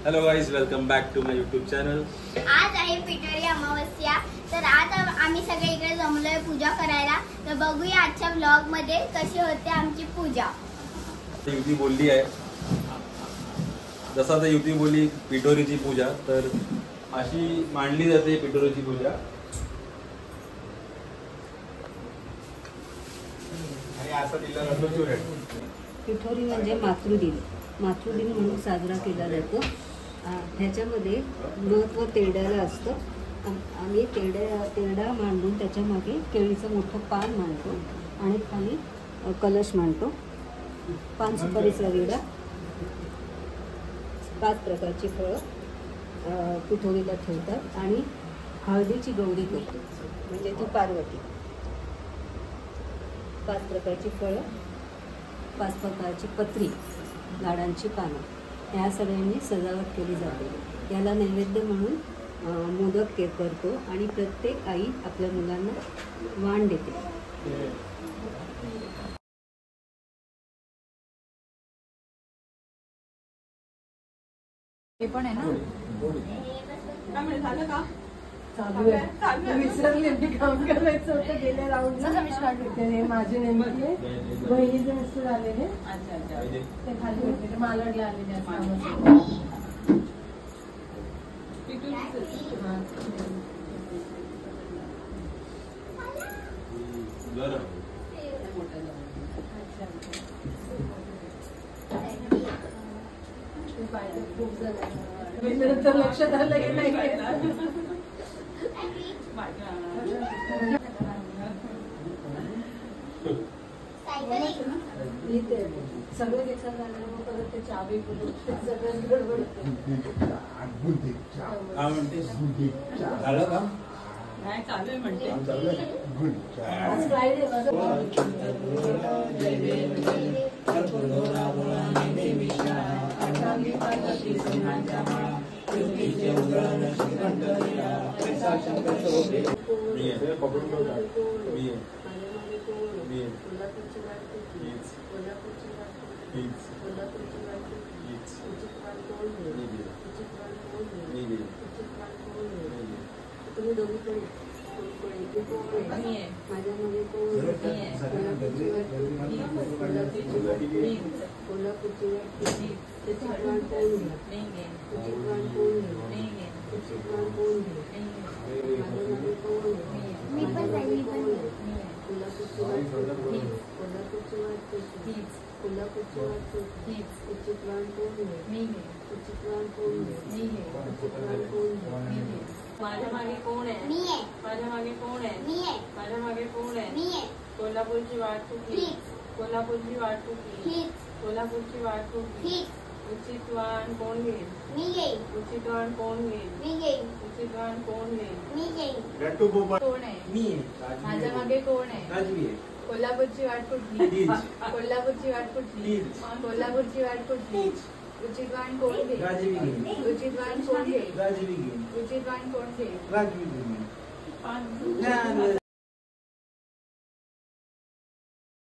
Hello guys, welcome back to my YouTube channel. आज आहे पिठोरी अमावस्या. तर आज आम्ही सगळे इकडे जमलोय पूजा करायला. तर बघूया आजच्या व्लॉग मध्ये कशी होते आमची पूजा. युती बोलली आहे, जसा युती बोलली पिठोरीची पूजा, तर अशी मांडली जाते पिठोरीची पूजा. आणि असं दिलं जातो पिठोरी म्हणजे मातृदिन. मातृदिन म्हणून साजरा केला जातो. ह्याच्यामध्ये महत्त्व तेरड्याला असतं. आम्ही तेरडा मांडून त्याच्यामागे केळीचं मोठं पान मांडतो आणि खाली कलश मांडतो. 5 सुपारीचा विडा, 5 प्रकारची फळं पिठोरीला ठेवतात आणि हळदीची गौरी करतो, म्हणजे ती पार्वती. 5 प्रकारची फळं, 5 प्रकारची पत्री, लाडांची पानं, ह्या सगळ्यांनी सजावट केली जाते. याला नैवेद्य म्हणून मोदक करतो आणि प्रत्येक आई आपल्या मुलांना वाण देते. हे पण आहे ना, झालं का? विसरले मी काम करायचं होतं गेल्या राऊंडला. हे माझे नेमके बहिणीचे मिस्टर आलेले, ते खाली होते, मालडला आलेले असतात. खूप झालं तर लक्षात आलं की नाही. सगळं घेतलं झालं मग परत ते चावी सगळं गडबड. झालं का? नाही, चालू आहे म्हणते. आज फ्रायडे तुम्ही दोघी कोण? माझ्या मध्ये कोण? कोल्हापूरची माझ्या मागे कोण आहे? मी आहे. माझ्या मागे कोण आहे? मी आहे. माझ्या मागे कोण आहे? मी आहे. कोल्हापूरची वाहतूक ही. कोल्हापूरची वाहतूक ही. कोल्हापूरची वाहतूक ही. उचित वाहन कोण घेईल? मी घेईल. उचित वाहन कोण घेईल? मी घेईल. उचित वाहन कोण घेईल? मी घेईल. कोण आहे? मी आहे. माझ्या मागे कोण आहे? राजवी आहे. कोल्हापूरची वाट कुठली? हीच. कोल्हापूरची वाट कुठली? हीच. कोल्हापूरची वाट कुठली? उचित वाहन कोण घेईल? राजवी घेईल. उचित वाहन कोण घेईल? राजवी घेईल. उचित वाहन कोण घेईल? राजवी घेईल.